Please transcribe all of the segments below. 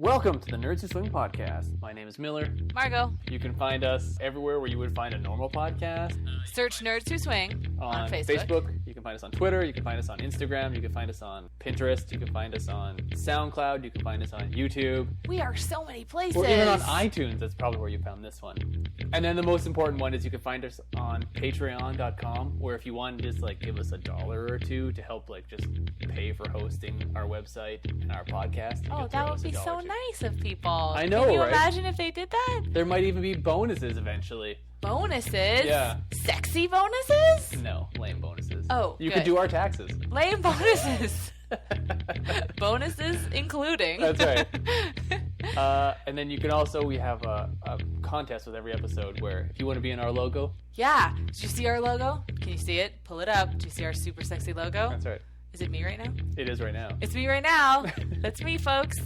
Welcome to the Nerds Who Swing podcast. My name is Miller. Margot. You can find us everywhere where you would find a normal podcast. Search Nerds Who Swing on Facebook. You can find us on Twitter. You can find us on Instagram. You can find us on Pinterest. You can find us on SoundCloud. You can find us on YouTube. We are so many places. Or even on iTunes. That's probably where you found this one. And then the most important one is you can find us on Patreon.com, where if you want to just give us $1 or $2 to help just pay for hosting our website and our podcast. Oh, that would be so nice of people. I know, Can you right? imagine if they did that? There might even be bonuses eventually. Bonuses? Yeah. Sexy bonuses? No, lame bonuses. Oh, you good. could do our taxes. Lame bonuses. Bonuses including. That's right. And then you can also, we have a contest with every episode where if you want to be in our logo. Yeah. Did you see our logo? Can you see it? Pull it up. Do you see our super sexy logo? That's right. Is it me right now? It is right now. It's me right now. That's me, folks.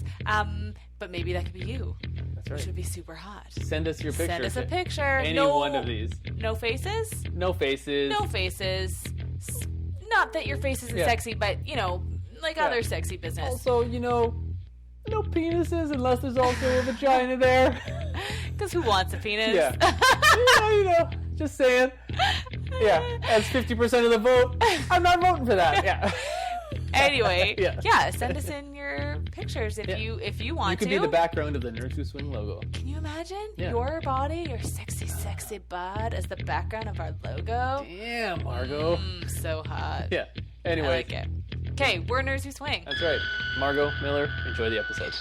But maybe that could be you. That's right. Which would be super hot. Send us your picture. Send us a picture. Any one of these. No faces? No faces. No faces. Not that your face isn't sexy, but, other sexy business. Also, no penises unless there's also a vagina there. Because who wants a penis? Yeah. Just saying. Yeah, that's 50% of the vote. I'm not voting for that. Yeah. Anyway, send us in your pictures if you want to. You could be the background of the Nerds Who Swing logo. Can you imagine your body, your sexy, sexy butt as the background of our logo? Damn, Margot. So hot. Yeah. Anyway. I like it. Okay, we're Nerds Who Swing. That's right. Margot, Miller, enjoy the episode.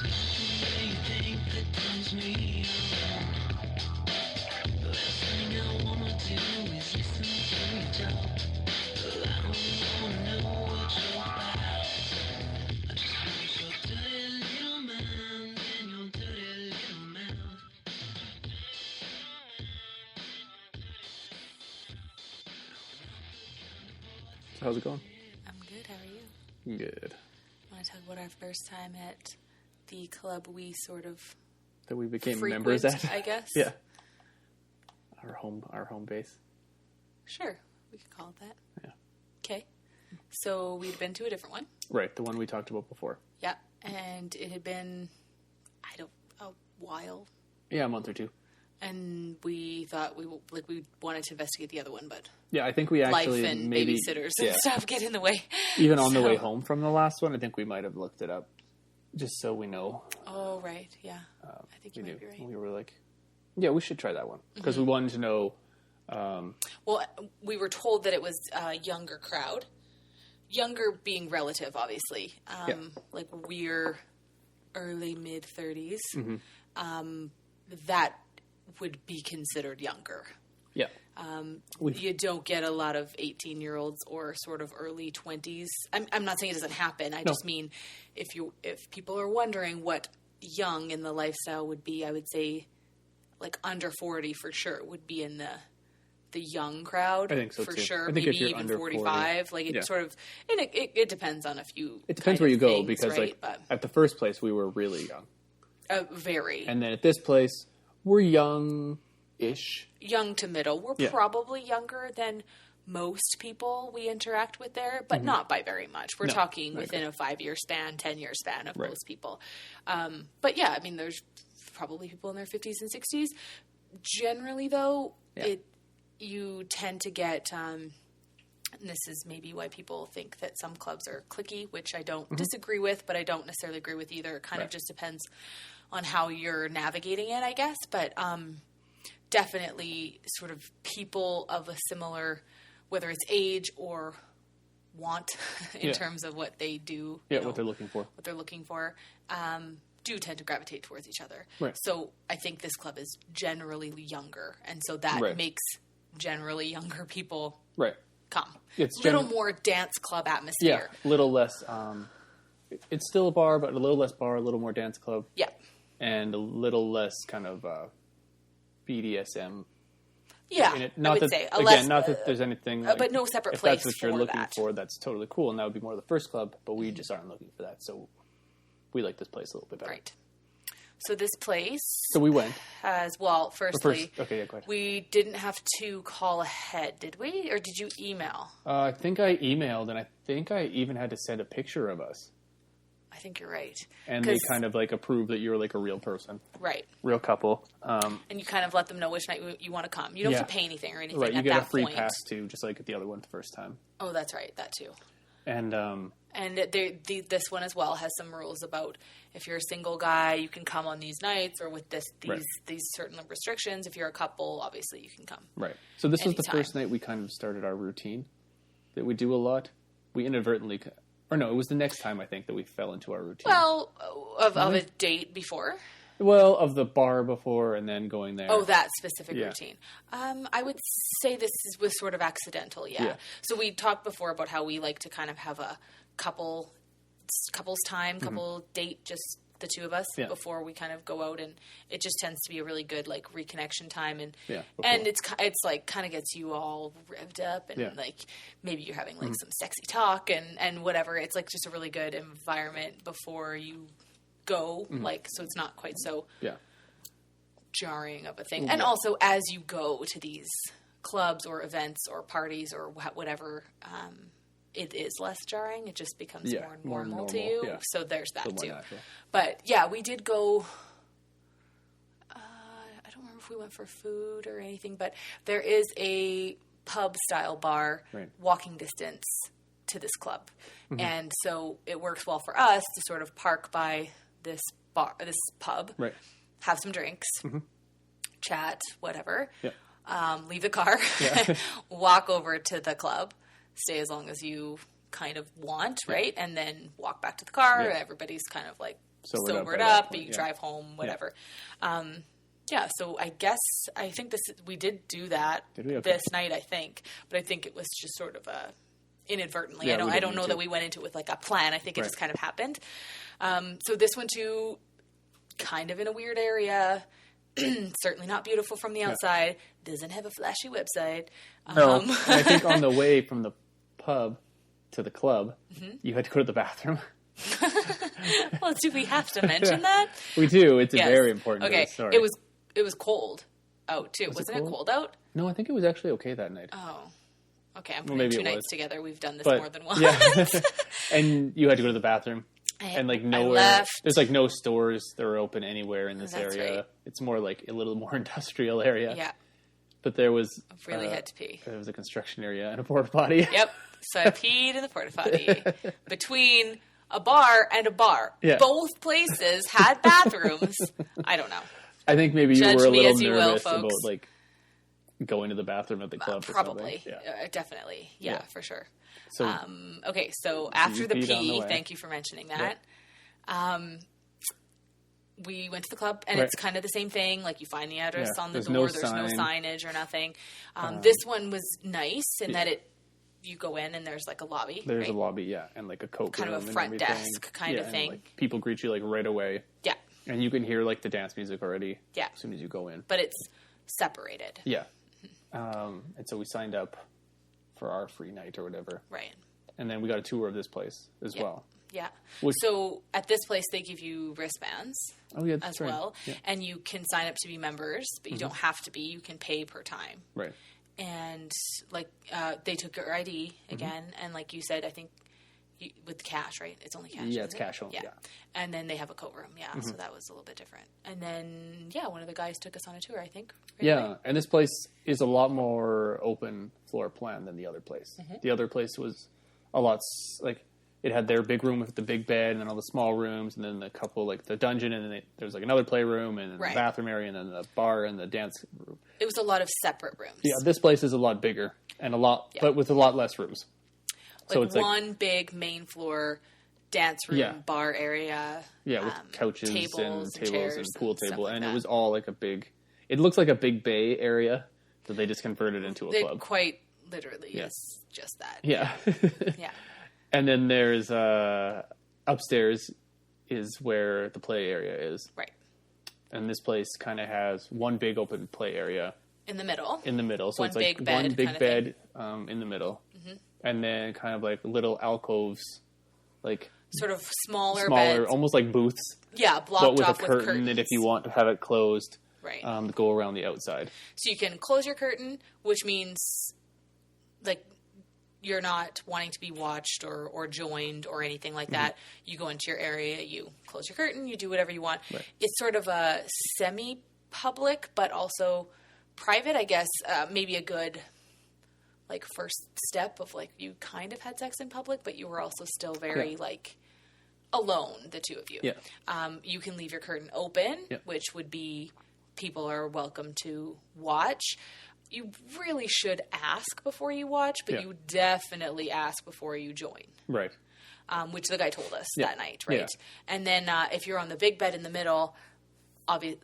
How's it going? I'm good. How are you? Good. Want to talk about our first time at the club we sort of that we became members at? I guess. Yeah. Our home base. Sure, we could call it that. Yeah. Okay. So we'd been to a different one. Right, the one we talked about before. Yeah, and it had been a while. Yeah, a month or two. And we thought we wanted to investigate the other one, but yeah, I think we actually life and maybe, babysitters and stuff get in the way. Even on the way home from the last one, I think we might have looked it up just so we know. Oh right, yeah, I think you might be right. We were like, yeah, we should try that one because we wanted to know. Well, we were told that it was a younger crowd, younger being relative, obviously. Like we're early mid 30s. That would be considered younger. Yeah. You don't get a lot of 18-year-olds or sort of early 20s. I'm not saying it doesn't happen. I just mean if people are wondering what young in the lifestyle would be, I would say like under 40 for sure would be in the young crowd. I think so for too. sure. I think maybe if you're even under 45. 40, Like it sort of, and it depends on a few. It depends where you go things, because right? at the first place we were really young. Very. And then at this place we're young-ish. Young to middle. We're probably younger than most people we interact with there, but not by very much. We're talking within a 5-year span, 10-year span of most people. But yeah, I mean, there's probably people in their 50s and 60s. Generally, though, you tend to get, and this is maybe why people think that some clubs are cliquey, which I don't disagree with, but I don't necessarily agree with either. It kind of just depends on how you're navigating it, I guess. But definitely sort of people of a similar, whether it's age or want in terms of what they do. What they're looking for. What they're looking for. Do tend to gravitate towards each other. Right. So I think this club is generally younger. And so that makes generally younger people come. It's a little more dance club atmosphere. Yeah, a little less. It's still a bar, but a little less bar, a little more dance club. Yeah. And a little less kind of BDSM. Yeah, in it. I would say. Not that there's anything. But no separate place if that's what you're looking that. for, that's totally cool. And that would be more the first club, but we just aren't looking for that. So we like this place a little bit better. Right. So this place... So we went. Firstly, okay, yeah, go ahead. We didn't have to call ahead, did we? Or did you email? I think I emailed, and I think I even had to send a picture of us. I think you're right. And they kind of like approve that you're like a real person. Right. Real couple. And you kind of let them know which night you want to come. You don't have to pay anything or anything right, you at get that a free point. pass too, just like at the other one the first time. Oh, that's right. That too. And this one as well has some rules about if you're a single guy, you can come on these nights, or with these certain restrictions. If you're a couple, obviously you can come. Right. So this was the anytime. first night we kind of started our routine that we do a lot. We inadvertently, or no, it was the next time I think that we fell into our routine. Well, of a date before. Well, of the bar before and then going there. Oh, that specific routine. I would say this was sort of accidental, yeah. So we talked before about how we like to kind of have a couple's time, date, just the two of us before we kind of go out, and it just tends to be a really good like reconnection time, and it's like kind of gets you all revved up, and like maybe you're having like some sexy talk and whatever. It's like just a really good environment before you go, like, so it's not quite so jarring of a thing. And also, as you go to these clubs or events or parties or whatever, it is less jarring. It just becomes more normal to you. Yeah. So there's that too. Natural. But yeah, we did go. I don't remember if we went for food or anything, but there is a pub style bar walking distance to this club, and so it works well for us to sort of park by this pub, have some drinks, chat, whatever, leave the car, walk over to the club, stay as long as you kind of want, right? And then walk back to the car. Everybody's kind of like sobered up, you drive home, whatever. So I think we did do that this night, I think, but I think it was just sort of inadvertently. I don't know that we went into it with like a plan. I think it just kind of happened. So this one too, kind of in a weird area, certainly not beautiful from the outside, doesn't have a flashy website. No, I think on the way from the pub to the club, you had to go to the bathroom. Well, do we have to mention that? We do. It's very important. Okay, to the story. It was cold out too. Wasn't it cold out? No, I think it was actually okay that night. Oh. Okay, I'm putting two nights together. We've done this more than once. Yeah. And you had to go to the bathroom. And like nowhere, there's like no stores that are open anywhere in this area. Right. It's more like a little more industrial area. Yeah. But there was... really had to pee. There was a construction area and a porta potty. Yep. So I peed in the porta potty between a bar and a bar. Yeah. Both places had bathrooms. I don't know. I think maybe you were a little nervous about like going to the bathroom at the club. Probably. Definitely. Yeah, for sure. So, okay, so after the pee, thank you for mentioning that. We went to the club, and it's kind of the same thing. Like, you find the address on the door. There's no signage or nothing. This one was nice in that you go in, and there's like a lobby. There's a lobby, and like a coat room. Kind of a front desk kind of thing. Like, people greet you like right away. Yeah. And you can hear like the dance music already as soon as you go in. But it's separated. Yeah. And so we signed up for our free night or whatever. Right. And then we got a tour of this place as well. Yeah. So at this place, they give you wristbands as well. Yeah. And you can sign up to be members, but you don't have to be. You can pay per time. Right. And like they took your ID again. And like you said, I think with cash, right? It's only cash. Yeah, it's cash only. Yeah. And then they have a coat room. Yeah. So that was a little bit different. And then, one of the guys took us on a tour, I think. Right away. And this place is a lot more open floor plan than the other place. The other place was a lot, like, it had their big room with the big bed and then all the small rooms and then the couple, like, the dungeon and then there was, like, another playroom and the bathroom area and then the bar and the dance room. It was a lot of separate rooms. Yeah, this place is a lot bigger and but with a lot less rooms. Like, so it's one big main floor dance room, bar area. Yeah, with couches and tables and pool table. And it was all like it looks like a big bay area that they just converted into a club. Quite literally is just that. Yeah. Yeah. And then there's upstairs is where the play area is. Right. And this place kind of has one big open play area. In the middle. So it's like one big bed in the middle. Mm-hmm. And then kind of like little alcoves, like sort of smaller beds. Almost like booths. Yeah, blocked off with curtains. And if you want to have it closed, right, go around the outside. So you can close your curtain, which means like you're not wanting to be watched or joined or anything like that. You go into your area, you close your curtain, you do whatever you want. Right. It's sort of a semi-public, but also private, I guess, maybe a good like first step of like you kind of had sex in public, but you were also still very like alone, the two of you. Yeah. You can leave your curtain open, which would be people are welcome to watch. You really should ask before you watch, but you definitely ask before you join. Right. Which the guy told us that night, right? Yeah. And then if you're on the big bed in the middle,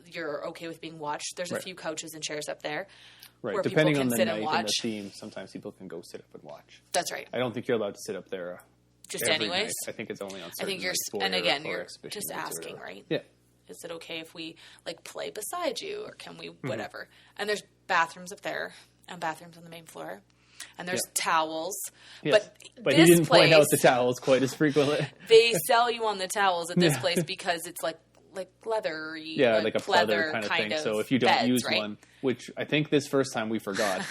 you're okay with being watched. There's a few couches and chairs up there. Right. Where Depending people on can the sit night and and the theme, sometimes people can go sit up and watch. That's right. I don't think you're allowed to sit up there just every anyways. Night. I think it's only on certain I think you're, nights and again, you're just asking, right? Yeah. Is it okay if we like play beside you, or can we whatever? And there's bathrooms up there and bathrooms on the main floor, and there's towels. Yes. But he didn't point out the towels quite as frequently. They sell you on the towels at this place because it's like leathery, like a pleather kind of thing. So if you don't use one, which I think this first time we forgot,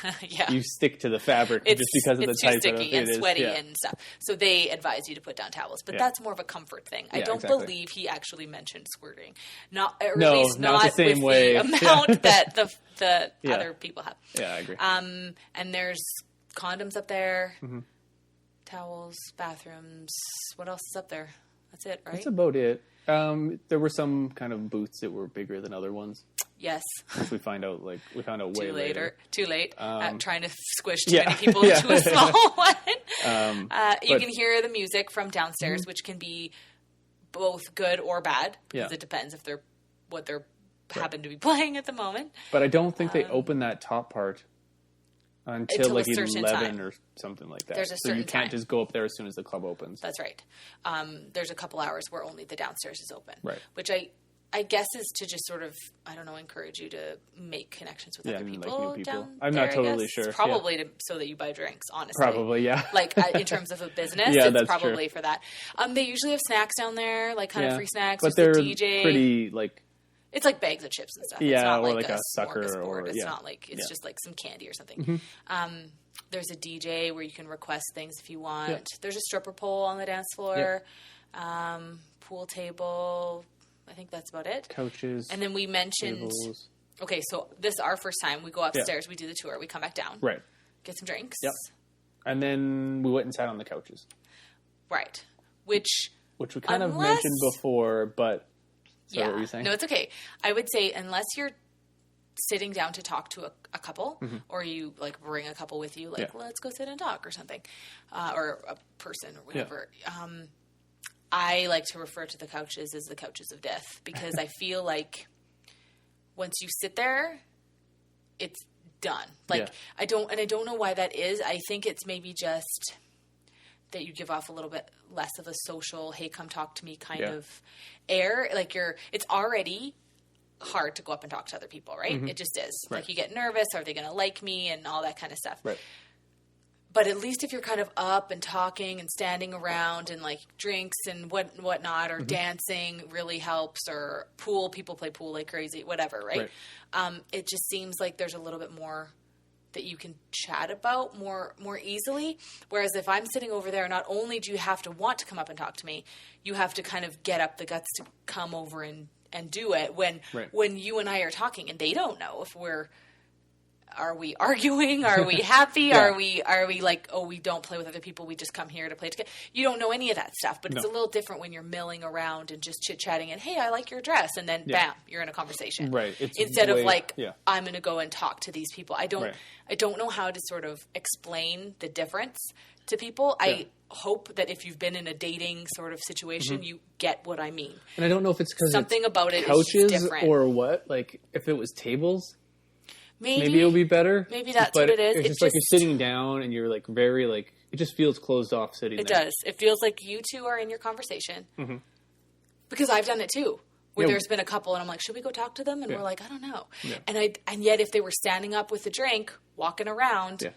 you stick to the fabric just because of the type of it. It's too sticky and sweaty and stuff. So they advise you to put down towels, but that's more of a comfort thing. I don't believe he actually mentioned squirting, or at least not the same way. The amount that the other people have. Yeah, I agree. And there's condoms up there, towels, bathrooms. What else is up there? That's it, right? That's about it. There were some kind of booths that were bigger than other ones. Yes. Which we found out way later. Too late. Trying to squish too many people into a small one. You can hear the music from downstairs, which can be both good or bad. Because it depends if what they're happen to be playing at the moment. But I don't think they open that top part until like 11 time. Or something like that. There's a certain so you can't just go up there as soon as the club opens. That's right. There's a couple hours where only the downstairs is open. Right. Which I guess is to just sort of, I don't know, encourage you to make connections with other people, like new people. Down I'm there, not totally sure. It's probably so that you buy drinks, honestly. Probably, yeah. Like in terms of a business, it's probably for that. They usually have snacks down there, like kind of free snacks. But they're DJ. Pretty like... It's like bags of chips and stuff. Yeah, it's not or like a sucker. Or, it's not like, it's just like some candy or something. There's a DJ where you can request things if you want. Yeah. There's a stripper pole on the dance floor. Yeah. Pool table. I think that's about it. Couches. And then we mentioned... Tables. Okay, so this is our first time. We go upstairs. We do the tour. We come back down. Right. Get some drinks. Yep. And then we went and sat on the couches. Right. Which we kind of mentioned before, but... So what were you saying? No, it's okay. I would say unless you're sitting down to talk to a couple, or you like bring a couple with you, like let's go sit and talk or something, or a person or whatever. Yeah. I like to refer to the couches as the couches of death because I feel like once you sit there, it's done. Like I don't know why that is. I think it's maybe just that you give off a little bit less of a social, hey, come talk to me kind of air. Like it's already hard to go up and talk to other people, right? It just is. Right. Like you get nervous. Are they going to like me and all that kind of stuff. Right. But at least if you're kind of up and talking and standing around and like drinks and whatnot or dancing really helps, or pool, people play pool like crazy, whatever, right? It just seems like there's a little bit more that you can chat about more easily. Whereas if I'm sitting over there, not only do you have to want to come up and talk to me, you have to kind of get up the guts to come over and do it when you and I are talking and they don't know if are we arguing? Are we happy? Are we like, oh, we don't play with other people. We just come here to play together. You don't know any of that stuff, but it's a little different when you're milling around and just chit-chatting and, hey, I like your dress. And then bam, you're in a conversation. Right. Instead of like, I'm going to go and talk to these people. I don't know how to sort of explain the difference to people. Yeah. I hope that if you've been in a dating sort of situation, you get what I mean. And I don't know if it's because something about it couches is different. Or what. Like if it was tables. Maybe it'll be better. Maybe that's what it is. It's just like you're sitting down and you're like very like it just feels closed off sitting there. It does. It feels like you two are in your conversation. Because I've done it too. Where there's been a couple and I'm like, should we go talk to them? And we're like, I don't know. Yeah. And yet if they were standing up with a drink, walking around,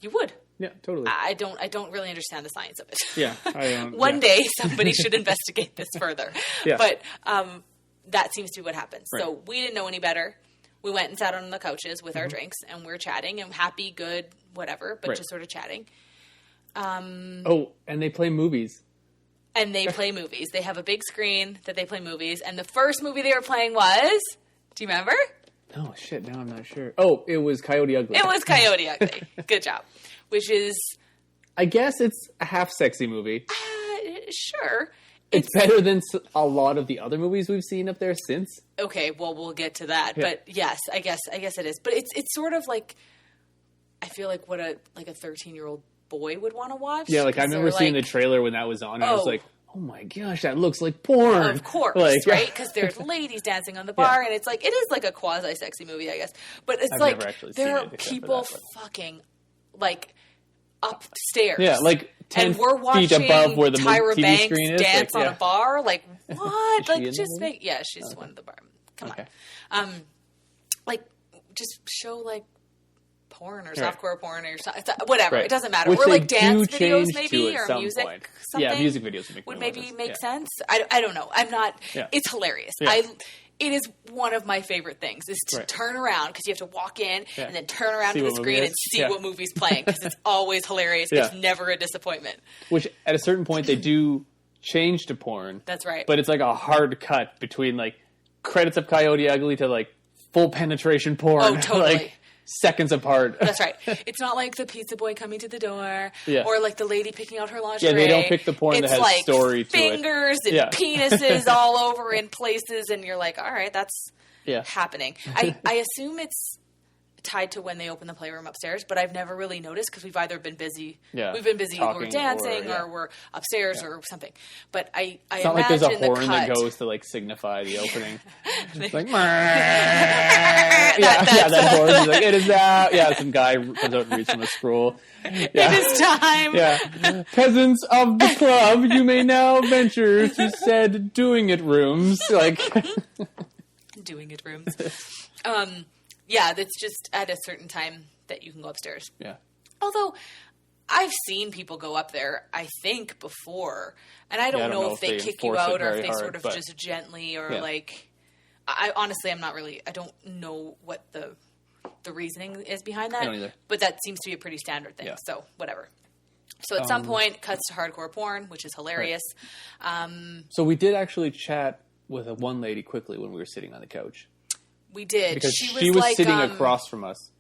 you would. Yeah, totally. I don't really understand the science of it. Yeah. One day somebody should investigate this further. Yeah. But that seems to be what happens. Right. So we didn't know any better. We went and sat on the couches with our drinks, and we're chatting, and happy, good, whatever, but just sort of chatting. Oh, and they play movies. And they play movies. They have a big screen that they play movies. And the first movie they were playing was... Do you remember? Oh, shit. Now I'm not sure. Oh, it was Coyote Ugly. It was Coyote Ugly. Good job. Which is... I guess it's a half-sexy movie. Sure. It's better than a lot of the other movies we've seen up there since. Okay, well, we'll get to that. Yeah. But yes, I guess it is. But it's sort of like... I feel like what a 13-year-old boy would want to watch. Yeah, like I remember seeing the trailer when that was on, and I was like, oh my gosh, that looks like porn. Of course, like, right? Because there's ladies dancing on the bar, and it's like, it is like a quasi-sexy movie, I guess. But it's like, there are people fucking, like, upstairs. Yeah, like 10 and we're watching feet above where the Tyra TV Banks screen is. dance on a bar. Like, what? Like, just make... Yeah, she's okay. one of the bar. Come on. Like, just show, like, porn or softcore porn or whatever. Right. It doesn't matter. Which or like dance videos maybe or music point. Something. Yeah, music videos would maybe make sense. I don't know. I'm not. Yeah. It's hilarious. Yeah. It is one of my favorite things is to turn around because you have to walk in and then turn around to the screen and see what movie's playing because it's always hilarious. It's never a disappointment. Which at a certain point they do change to porn. That's right. But it's like a hard cut between like credits of Coyote Ugly to like full penetration porn. Oh, totally. Like, seconds apart. That's right. It's not like the pizza boy coming to the door or like the lady picking out her lingerie. Yeah, they don't pick the porn that has like story to it. Fingers and penises all over in places, and you're like, all right, that's happening. I assume it's tied to when they open the playroom upstairs, but I've never really noticed because we've either been busy. Yeah. We've been busy or dancing or we're upstairs or something. But I it's not like there's a horn that goes to like signify the opening. It's like that horn is like, it is out. Yeah, some guy comes out and reads from a scroll. It is time. Yeah. Peasants of the club, you may now venture to said doing it rooms. Like doing it rooms. Yeah, that's just at a certain time that you can go upstairs. Yeah. Although, I've seen people go up there, I think, before. And I don't know if they kick you out or if they sort of just gently or like... I honestly, I'm not really... I don't know what the reasoning is behind that. I don't either. But that seems to be a pretty standard thing. So, whatever. So, at some point, it cuts to hardcore porn, which is hilarious. Right. So, we did actually chat with one lady quickly when we were sitting on the couch. We did. Because she was like, sitting across from us.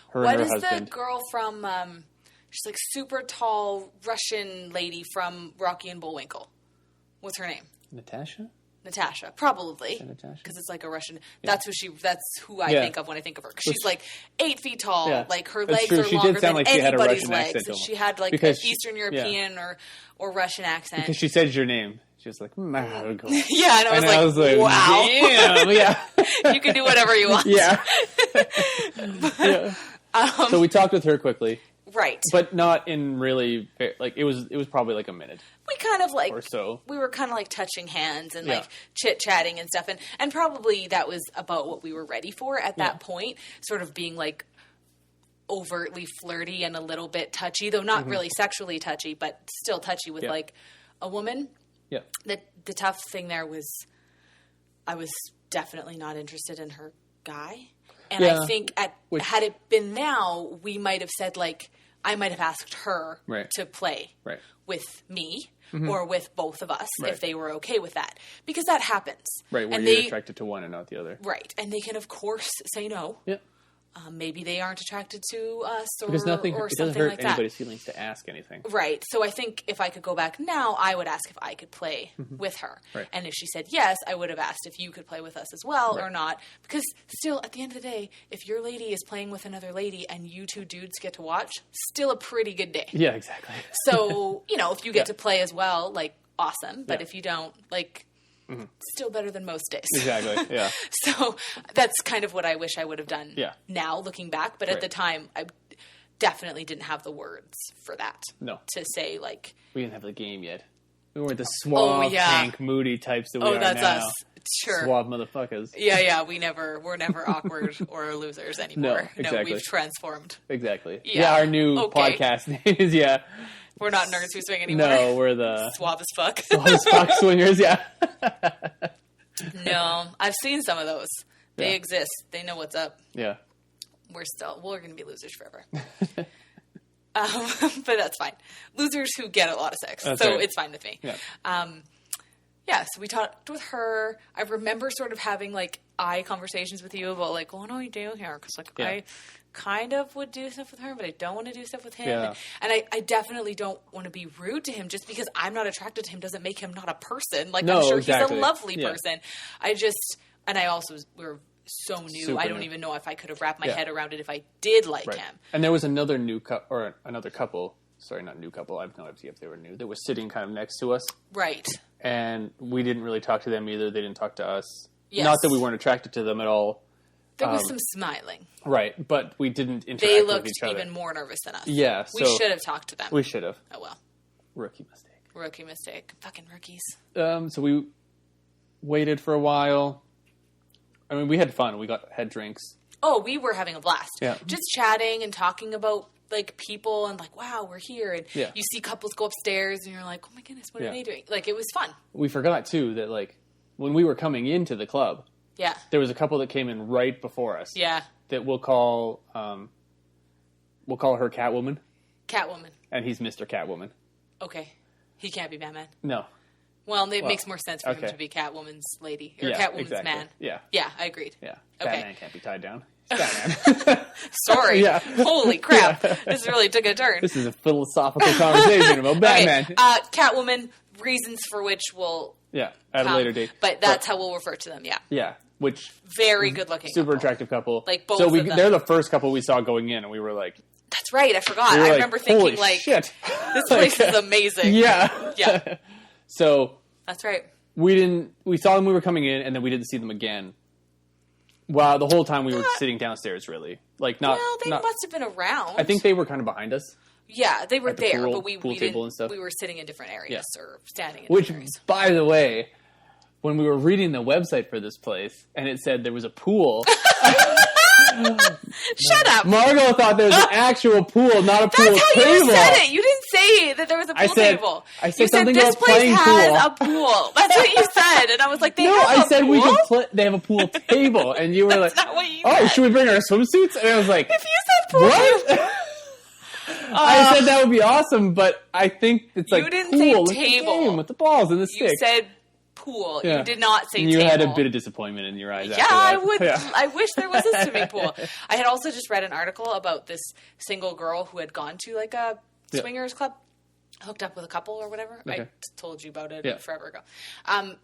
Her and her husband. What is the girl from... she's like super tall Russian lady from Rocky and Bullwinkle. What's her name? Natasha, probably. Because it's like a Russian... Yeah. That's who I think of when I think of her. She's like 8 feet tall. Yeah. Like her legs are longer than like anybody's legs. She had like an Eastern European or Russian accent. Because she said your name. She was like, Marigold. Yeah, and I was like, wow. Damn, yeah. You can do whatever you want. Yeah. So we talked with her quickly. Right. But not in really, like, it was probably like a minute. We kind of like, or so. We were kind of like touching hands and like chit-chatting and stuff. And probably that was about what we were ready for at that point. Sort of being like overtly flirty and a little bit touchy, though not really sexually touchy, but still touchy with like a woman. Yeah. The tough thing there was I was definitely not interested in her guy. And I think had it been now, we might have said, like, I might have asked her to play with me or with both of us if they were okay with that. Because that happens. Right, where you're attracted to one and not the other. Right. And they can, of course, say no. Yeah. Maybe they aren't attracted to us or because nothing, or it doesn't something hurt like anybody's that. feelings to ask anything. Right. So I think if I could go back now, I would ask if I could play with her. Right. And if she said yes, I would have asked if you could play with us as well or not. Because still, at the end of the day, if your lady is playing with another lady and you two dudes get to watch, still a pretty good day. Yeah, exactly. So, if you get to play as well, like, awesome. But if you don't, like... Still better than most days. Exactly, yeah. So that's kind of what I wish I would have done now, looking back. But at the time, I definitely didn't have the words for that. No. To say, like... We didn't have the game yet. We weren't the suave, tank, moody types that we are that's now. Us. Sure. Suave motherfuckers. Yeah, we're never awkward or losers anymore. No, exactly. No, we've transformed. Exactly. Yeah, our new podcast name is, We're not Nerds Who Swing anymore. No, we're the... Suave as fuck. Suave as fuck swingers, yeah. No, I've seen some of those. They exist. They know what's up. Yeah. We're going to be losers forever. But that's fine. Losers who get a lot of sex. That's so right. It's fine with me. Yeah. So we talked with her. I remember sort of having, like, eye conversations with you about, like, what do we do here? Because, like, I kind of would do stuff with her, but I don't want to do stuff with him. Yeah. And I definitely don't want to be rude to him. Just because I'm not attracted to him doesn't make him not a person. Like, no, I'm sure exactly. He's a lovely person. We're so new. Super I don't even know if I could have wrapped my head around it if I did like him. And there was another another couple. Sorry, not new couple. I have no idea if they were new. They were sitting kind of next to us. Right. And we didn't really talk to them either. They didn't talk to us. Yes. Not that we weren't attracted to them at all. There was some smiling. Right, but we didn't interact with each other. They looked even more nervous than us. Yeah. We should have talked to them. We should have. Oh, well. Rookie mistake. Fucking rookies. So we waited for a while. I mean, we had fun. We had drinks. Oh, we were having a blast. Yeah. Just chatting and talking about, like, people and, like, wow, we're here. And you see couples go upstairs and you're like, oh my goodness, what are they doing? Like, it was fun. We forgot, too, that, like, when we were coming into the club, there was a couple that came in right before us. Yeah. That we'll call her Catwoman. Catwoman. And he's Mr. Catwoman. Okay. He can't be Batman. No. Well, it makes more sense for him to be Catwoman's lady. Or Catwoman's man. Yeah. Yeah, I agreed. Yeah. Okay. Batman can't be tied down. Batman. Sorry. Holy crap. This really took a turn. This is a philosophical conversation about Batman. Okay. Catwoman, reasons for which we'll at a later date. But that's how we'll refer to them, Yeah. Which very good looking super attractive couple. Like both of them. They're the first couple we saw going in and we were like, that's right, I forgot. I remember thinking like shit. This place is amazing. Yeah. Yeah. So that's right. We saw them when we were coming in and then we didn't see them again. Well, the whole time we were sitting downstairs, really. Like not. Well, they must have been around. I think they were kind of behind us. Yeah, they were there, but we table didn't. And stuff. We were sitting in different areas or standing in different areas. Which, by the way, when we were reading the website for this place and it said there was a pool. Shut up. Margot thought there was an actual pool, not a pool table. That's how you said it. You didn't say that there was a pool table. I said something this about place playing has a pool. That's what you said. And I was like, they have a pool? No, I said we could play. They have a pool table. And you were That's like, not what you said. Should we bring our swimsuits? And I was like, if you said pool. What? I said that would be awesome, but I think it's like you didn't pool. say table. Game with the balls and the stick. You said pool. Yeah. You did not say and table. You had a bit of disappointment in your eyes. Yeah, after that. I would. Yeah. I wish there was a swimming pool. I had also just read an article about this single girl who had gone to like a swingers club, hooked up with a couple or whatever. Okay. I told you about it forever ago.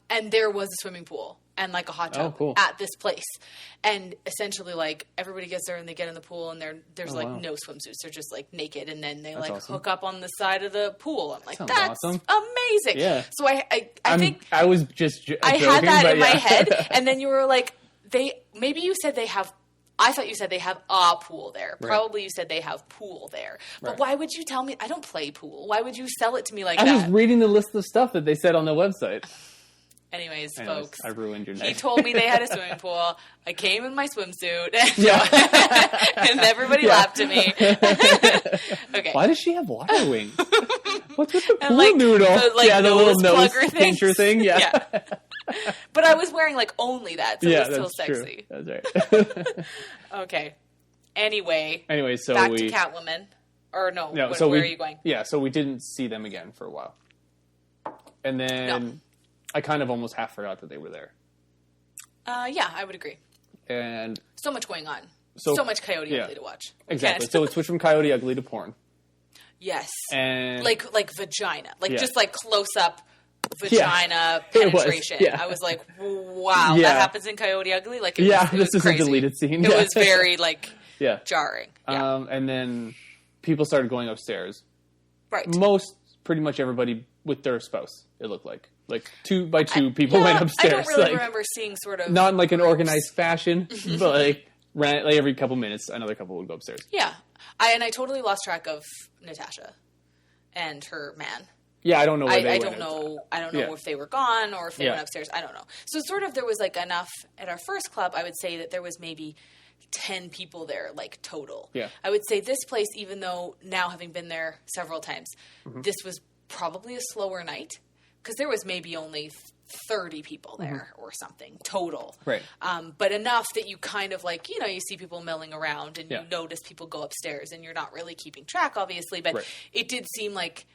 And there was a swimming pool and like a hot tub at this place. And essentially like everybody gets there and they get in the pool and there's no swimsuits. They're just like naked and then they hook up on the side of the pool. I'm like, that's awesome. Amazing. Yeah. So I think I was just joking, I had that in my head and then you were like, maybe you said they have, I thought you said they have a pool there. Right. Probably you said they have pool there. But why would you tell me? I don't play pool. Why would you sell it to me like that? I was reading the list of stuff that they said on the website. Anyways, folks. I ruined your night. He told me they had a swimming pool. I came in my swimsuit. And everybody laughed at me. Okay. Why does she have water wings? What's with the pool noodle? The little nose pincher thing. Yeah. But I was wearing only that, so it was still sexy. True. That's right. Okay. Anyway, so back to Catwoman. Or no, where are you going? Yeah, so we didn't see them again for a while. And then I kind of almost half forgot that they were there. Yeah, I would agree. And so much going on. So much Coyote Ugly to watch. Exactly. So it switched from Coyote Ugly to porn. Yes. And like vagina. Just close up vagina penetration. I was like, wow, that happens in Coyote Ugly? This is crazy. A deleted scene. It was very jarring. Yeah. And then people started going upstairs. Right. Pretty much everybody with their spouse, it looked like. 2 by 2 people went upstairs. I don't really remember seeing sort of... Not in an organized fashion, but every couple minutes, another couple would go upstairs. Yeah. I totally lost track of Natasha and her man. Yeah, I don't know where they went. I don't know if they were gone or if they went upstairs. I don't know. So sort of there was enough... At our first club, I would say that there was maybe 10 people there, total. Yeah. I would say this place, even though now having been there several times, this was probably a slower night. Because there was maybe only 30 people there or something total. Right. But enough that you kind of like, you see people milling around and you notice people go upstairs and you're not really keeping track, obviously. But it did seem like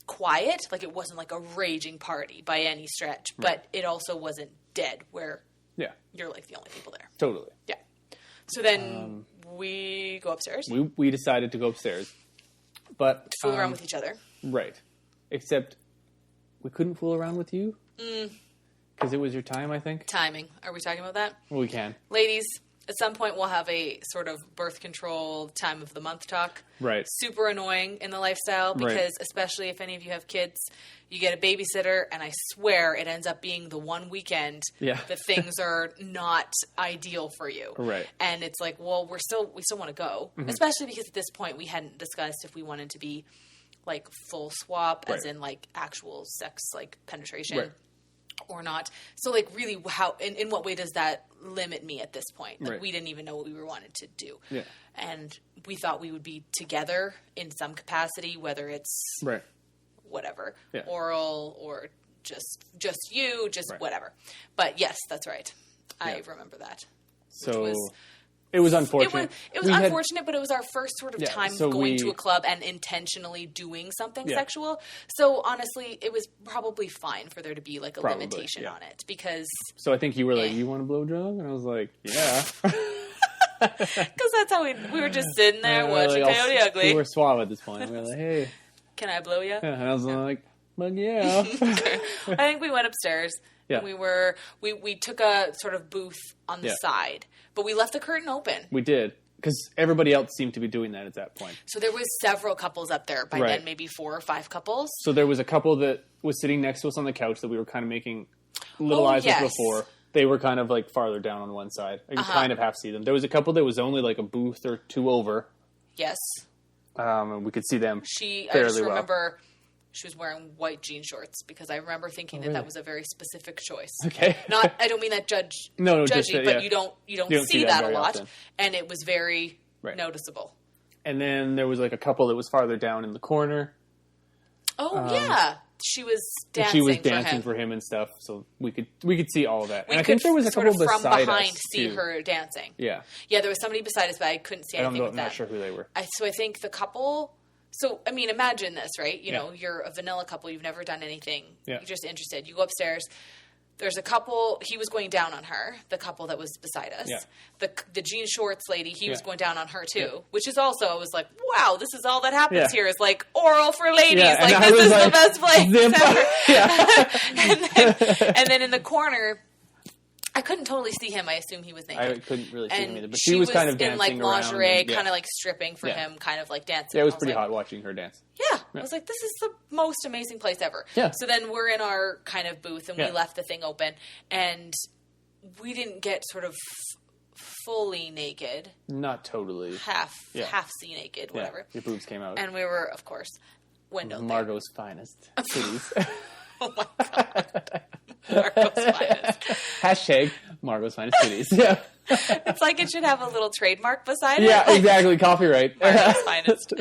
quiet. Like it wasn't like a raging party by any stretch. But it also wasn't dead where you're like the only people there. Totally. Yeah. So then we go upstairs. We decided to go upstairs. But fool around with each other. Right. Except we couldn't fool around with you. Because it was your time, I think. Timing. Are we talking about that? Well, we can. Ladies, at some point we'll have a sort of birth control time of the month talk. Right. Super annoying in the lifestyle because especially if any of you have kids, you get a babysitter and I swear it ends up being the one weekend that things are not ideal for you. Right. And it's like, well, we still want to go. Especially because at this point we hadn't discussed if we wanted to be like full swap as in like actual sex like penetration. Or not. So, like, really, how in what way does that limit me at this point? Like, we didn't even know what we wanted to do. Yeah. And we thought we would be together in some capacity, whether it's whatever, oral or just you, whatever. But, yes, that's right. I remember that. So... It was unfortunate. It was unfortunate, but it was our first sort of time going to a club and intentionally doing something sexual. So honestly, it was probably fine for there to be like a limitation on it because. So I think you were like, "You want a blowjob?" And I was like, "Yeah." Because that's how we were just sitting there watching Coyote Ugly. We were suave at this point. We were like, "Hey, can I blow you?" And I was like, "Well, yeah." I think we went upstairs. Yeah. We took a sort of booth on the side, but we left the curtain open. We did. Because everybody else seemed to be doing that at that point. So there was several couples up there. By then, maybe 4 or 5 couples. So there was a couple that was sitting next to us on the couch that we were kind of making little eyes with before. They were kind of like farther down on one side. I could kind of half see them. There was a couple that was only like a booth or 2 over. Yes. And we could see them I just remember... She was wearing white jean shorts because I remember thinking that was a very specific choice. Okay. I don't mean that judgy, but you don't see that a lot, often. And it was very noticeable. And then there was like a couple that was farther down in the corner. Oh yeah, she was dancing. She was dancing for him and stuff, so we could see all of that. And I think there was a couple beside us from behind see her dancing. Yeah. Yeah, there was somebody beside us, but I couldn't see anything with that. I'm not sure who they were. So I think the couple. So, I mean, imagine this, right? You know, you're a vanilla couple. You've never done anything. Yeah. You're just interested. You go upstairs. There's a couple. He was going down on her, the couple that was beside us. Yeah. The jean shorts lady, he was going down on her, too. Which is also, I was like, wow, this is all that happens here is, like, oral for ladies. Yeah, like, this is the best place ever. And then in the corner... I couldn't totally see him. I assume he was naked. I couldn't really see him either. But she was kind of dancing in like lingerie, kind of like stripping for him, kind of like dancing. Yeah, it was pretty hot watching her dance. Yeah. I was like, this is the most amazing place ever. Yeah. So then we're in our kind of booth and we left the thing open and we didn't get sort of fully naked. Not totally. Half see naked, whatever. Your boobs came out. And we were, of course, windowed Margot's finest titties. Oh my God. Margot's finest. Hashtag Margot's finest titties. Yeah. It's like it should have a little trademark beside it. Yeah, exactly. Copyright. Margot's finest.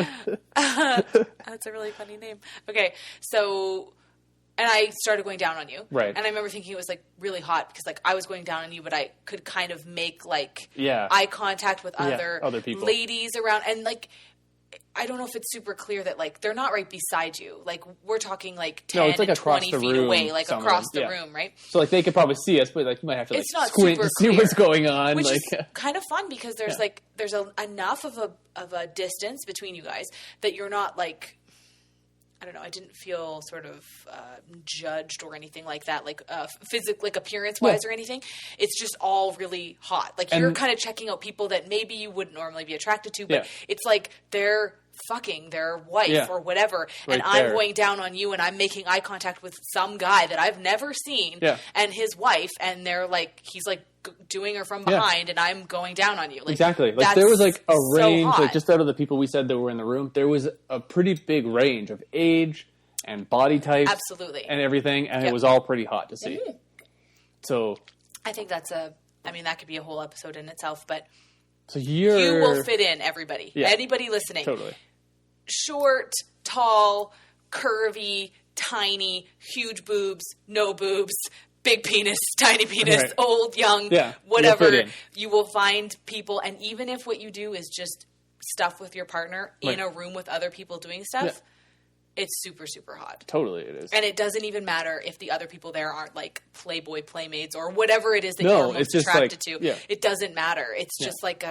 That's a really funny name. Okay, so... And I started going down on you. Right. And I remember thinking it was, like, really hot because, like, I was going down on you, but I could kind of make, like, eye contact with other people. Ladies around. And, like... I don't know if it's super clear that, like, they're not right beside you. Like, we're talking, like, 10 it's like and 20 feet away, like, across the room, right? So, like, they could probably see us, but, like, you might have to, like, squint to see what's going on. Which like, is kind of fun because there's, like, there's enough of a distance between you guys that you're not, like... I don't know. I didn't feel sort of judged or anything like that, like physically, like appearance-wise or anything. It's just all really hot. Like you're kind of checking out people that maybe you wouldn't normally be attracted to, but it's like they're fucking their wife or whatever, and I'm going down on you, and I'm making eye contact with some guy that I've never seen, and his wife, and they're like, he's like doing her from behind, and I'm going down on you. Like, exactly. Like there was like a range, like just out of the people we said that were in the room, there was a pretty big range of age and body types, absolutely, and everything, and it was all pretty hot to see. Mm-hmm. So, I think that's I mean, that could be a whole episode in itself, but. So you will fit in, everybody. Yeah. Anybody listening. Totally. Short, tall, curvy, tiny, huge boobs, no boobs, big penis, tiny penis, Right. old, young, Yeah, whatever. you'll fit in. You will find people, and even if what you do is just stuff with your partner in Right. a room with other people doing stuff, Yeah. it's super, super hot. Totally, it is. And it doesn't even matter if the other people there aren't like Playboy playmates or whatever it is that No, you're most it's just attracted like- to. yeah. It doesn't matter. It's Yeah. just like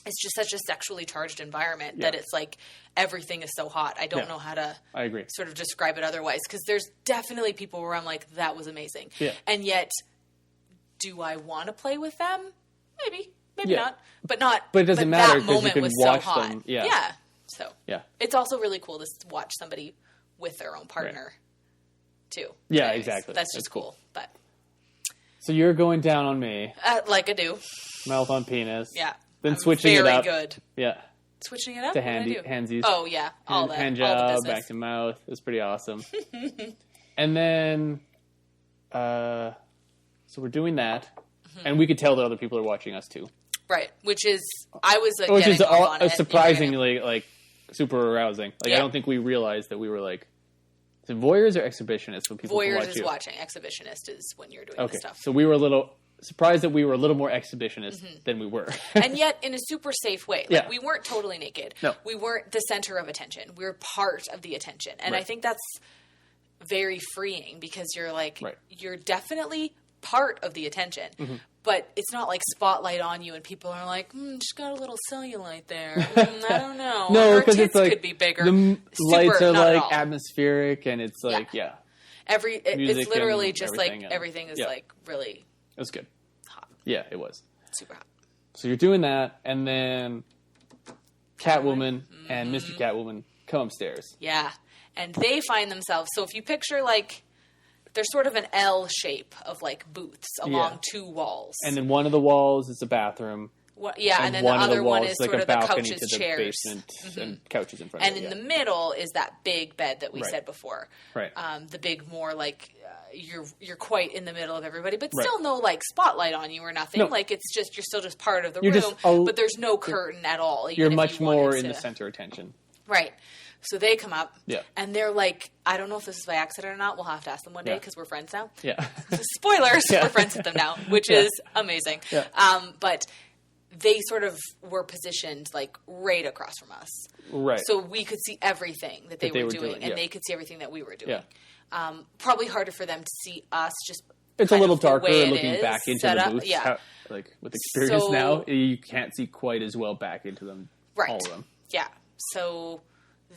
it's just such a sexually charged environment Yeah. that it's like everything is so hot. I don't Yeah. know how to I agree. sort of describe it otherwise, because there's definitely people where I'm like, that was amazing. Yeah. And yet, do I want to play with them? Maybe Yeah. not. But not. But it doesn't matter that 'cause you moment can was watch so hot. them. Yeah. Yeah. So Yeah. it's also really cool to watch somebody with their own partner too. Yeah, Anyways, exactly. That's That's just cool. cool. But So you're going down on me, like I do. mouth on penis. Yeah. Then I'm switching it very up. good. Yeah. Switching it up To What did I do? handsies. Oh yeah, all that. Hand all the job, business. back to mouth. It was pretty awesome. And then, so we're doing that, Mm-hmm. and we could tell that other people are watching us too, Right, which is I was which getting is off on it. surprisingly like super arousing. Like Yeah. I don't think we realized that we were like, is it voyeurs or exhibitionists when people can Voyeurs watch is you? watching. Exhibitionist is when you're doing Okay, this stuff. so we were a little surprised that we were a little more exhibitionist than we were. And yet in a super safe way. Like Yeah. we weren't totally naked. No. We weren't the center of attention. We were part of the attention. And I Right. think that's very freeing because you're like Right. you're definitely part of the attention. But it's not like spotlight on you and people are like, she's got a little cellulite there. I don't know. No, Her because tits it's like could be bigger. the lights Super, are not at like all. atmospheric, and it's like Yeah. yeah, It's music literally and just everything, like and- everything is yeah. like really it was good. hot. Yeah, it was. Super hot. So you're doing that, and then Catwoman and Mm-hmm. Mr. Catwoman come upstairs. Yeah. And they find themselves, so if you picture like, there's sort of an L shape of like booths along Yeah. two walls. And then one of the walls is a bathroom. And then the one of other one walls is like sort a of the balcony couches, to the chairs. basement and couches in front And of it. in the middle is that big bed that we Right. said before. Right. The big, more like you're quite in the middle of everybody, but Right. still no like spotlight on you or nothing. No. Like it's just you're still just part of the You're room, just but there's no curtain at all. even You're if much you wanted more in to. the center of attention. Right. So they come up, Yeah. and they're like, I don't know if this is by accident or not. We'll have to ask them one day Yeah. because we're friends now. Yeah. Spoilers, Yeah. we're friends with them now, which Yeah. is amazing. Yeah. But they sort of were positioned like right across from us. Right. So we could see everything that they were doing, and yeah. they could see everything that we were doing. Yeah. Probably harder for them to see us just It's a kind little of the darker way it looking is back into set the up. booths. Yeah. Like with experience So- now, you can't see quite as well back into them. Right. All of them. Yeah. So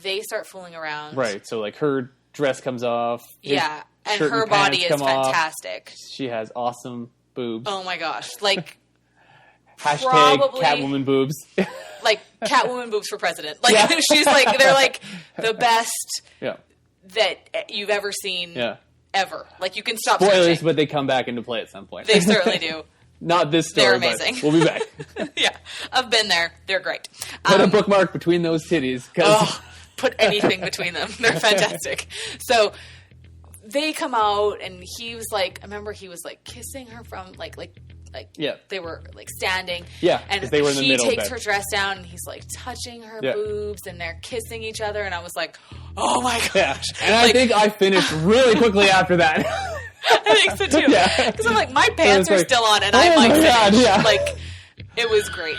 they start fooling around. Right. So like her dress comes off. his Yeah. And shirt her body pants is come off. fantastic. She has awesome boobs. Oh my gosh. Like, Hashtag probably- Catwoman boobs. like Catwoman boobs for president. Like, Yeah. she's like, they're like the best Yeah. that you've ever seen Yeah. ever. Like, you can stop Spoilers, searching. but they come back into play at some point. They certainly do. Not this story, They're amazing. but we'll be back. Yeah. I've been there. They're great. Put a bookmark between those titties. 'Cause Oh, put anything between them. They're fantastic. So they come out, and he was like, I remember he was like kissing her from like Yeah. they were like standing. Yeah, and 'cause they were in the he middle of takes that. her dress down, and he's like touching her Yeah. boobs, and they're kissing each other, and I was like, oh my gosh. Yeah. And I Like, think I finished really quickly after that. I think so too. Yeah. Because I'm like, my pants It are was like, still on, and oh I'm like, my God, finished. yeah. Like, it was great.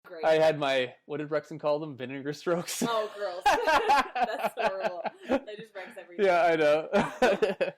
Great. I had my, what did Rexon call them? Vinegar strokes? Oh, girls. That's horrible. They just ranks everything. Yeah, I know.